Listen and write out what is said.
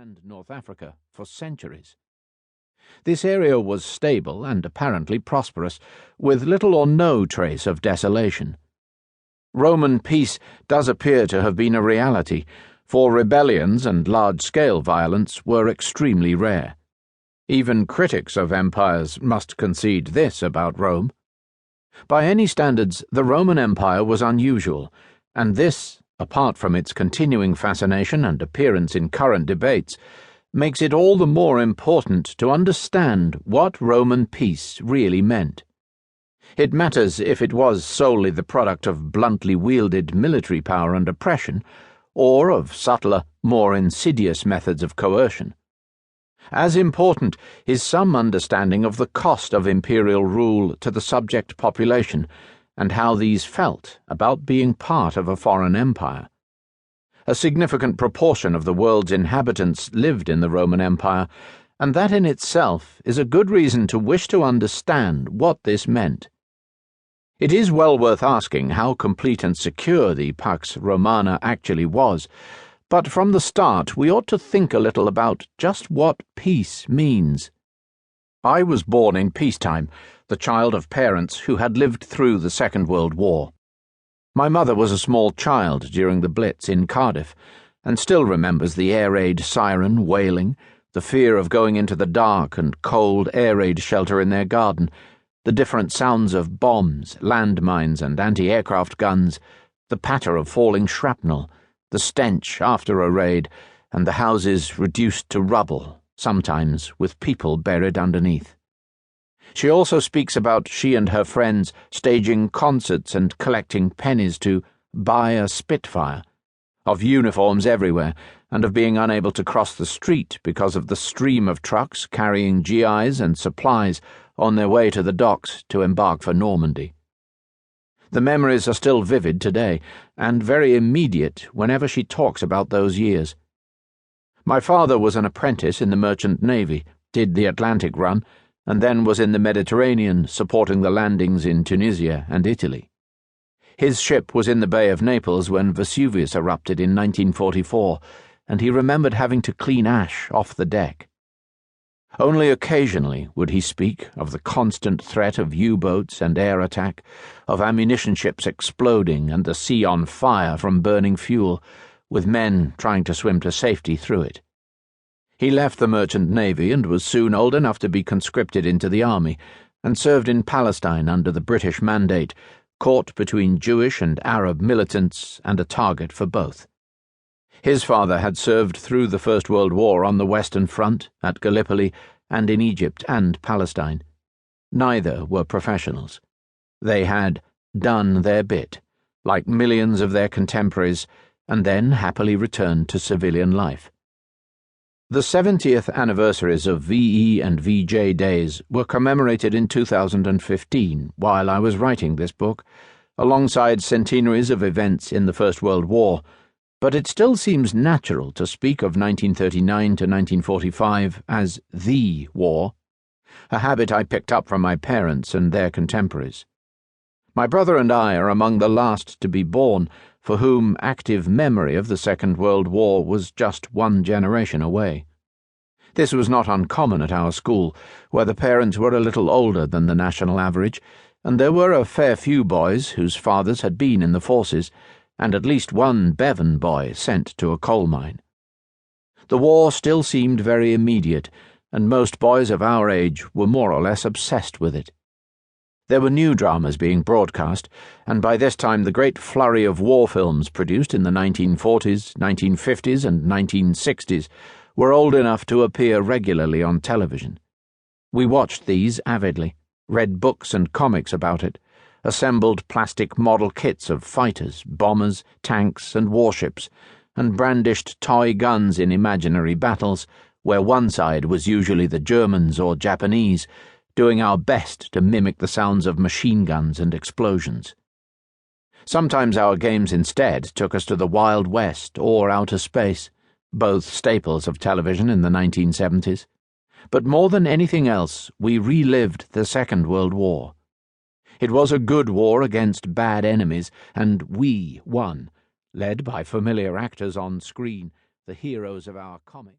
and North Africa for centuries. This area was stable and apparently prosperous, with little or no trace of desolation. Roman peace does appear to have been a reality, for rebellions and large-scale violence were extremely rare. Even critics of empires must concede this about Rome. By any standards, the Roman Empire was unusual, and this, apart from its continuing fascination and appearance in current debates, makes it all the more important to understand what Roman peace really meant. It matters if it was solely the product of bluntly wielded military power and oppression, or of subtler, more insidious methods of coercion. As important is some understanding of the cost of imperial rule to the subject population, and how these felt about being part of a foreign empire. A significant proportion of the world's inhabitants lived in the Roman Empire, and that in itself is a good reason to wish to understand what this meant. It is well worth asking how complete and secure the Pax Romana actually was, but from the start we ought to think a little about just what peace means. I was born in peacetime, the child of parents who had lived through the Second World War. My mother was a small child during the Blitz in Cardiff, and still remembers the air raid siren wailing, the fear of going into the dark and cold air raid shelter in their garden, the different sounds of bombs, landmines, and anti-aircraft guns, the patter of falling shrapnel, the stench after a raid, and the houses reduced to rubble, sometimes with people buried underneath. She also speaks about she and her friends staging concerts and collecting pennies to buy a Spitfire, of uniforms everywhere, and of being unable to cross the street because of the stream of trucks carrying GIs and supplies on their way to the docks to embark for Normandy. The memories are still vivid today, and very immediate whenever she talks about those years. My father was an apprentice in the Merchant Navy, did the Atlantic run, and then was in the Mediterranean supporting the landings in Tunisia and Italy. His ship was in the Bay of Naples when Vesuvius erupted in 1944, and he remembered having to clean ash off the deck. Only occasionally would he speak of the constant threat of U-boats and air attack, of ammunition ships exploding and the sea on fire from burning fuel, with men trying to swim to safety through it. He left the Merchant Navy and was soon old enough to be conscripted into the army, and served in Palestine under the British Mandate, caught between Jewish and Arab militants and a target for both. His father had served through the First World War on the Western Front, at Gallipoli, and in Egypt and Palestine. Neither were professionals. They had done their bit, like millions of their contemporaries, and then happily returned to civilian life. The 70th anniversaries of VE and VJ days were commemorated in 2015 while I was writing this book, alongside centenaries of events in the First World War, but it still seems natural to speak of 1939 to 1945 as the war, a habit I picked up from my parents and their contemporaries. My brother and I are among the last to be born, for whom active memory of the Second World War was just one generation away. This was not uncommon at our school, where the parents were a little older than the national average, and there were a fair few boys whose fathers had been in the forces, and at least one Bevan boy sent to a coal mine. The war still seemed very immediate, and most boys of our age were more or less obsessed with it. There were new dramas being broadcast, and by this time the great flurry of war films produced in the 1940s, 1950s, and 1960s were old enough to appear regularly on television. We watched these avidly, read books and comics about it, assembled plastic model kits of fighters, bombers, tanks, and warships, and brandished toy guns in imaginary battles, where one side was usually the Germans or Japanese, doing our best to mimic the sounds of machine guns and explosions. Sometimes our games instead took us to the Wild West or outer space, both staples of television in the 1970s. But more than anything else, we relived the Second World War. It was a good war against bad enemies, and we won, led by familiar actors on screen, the heroes of our comics.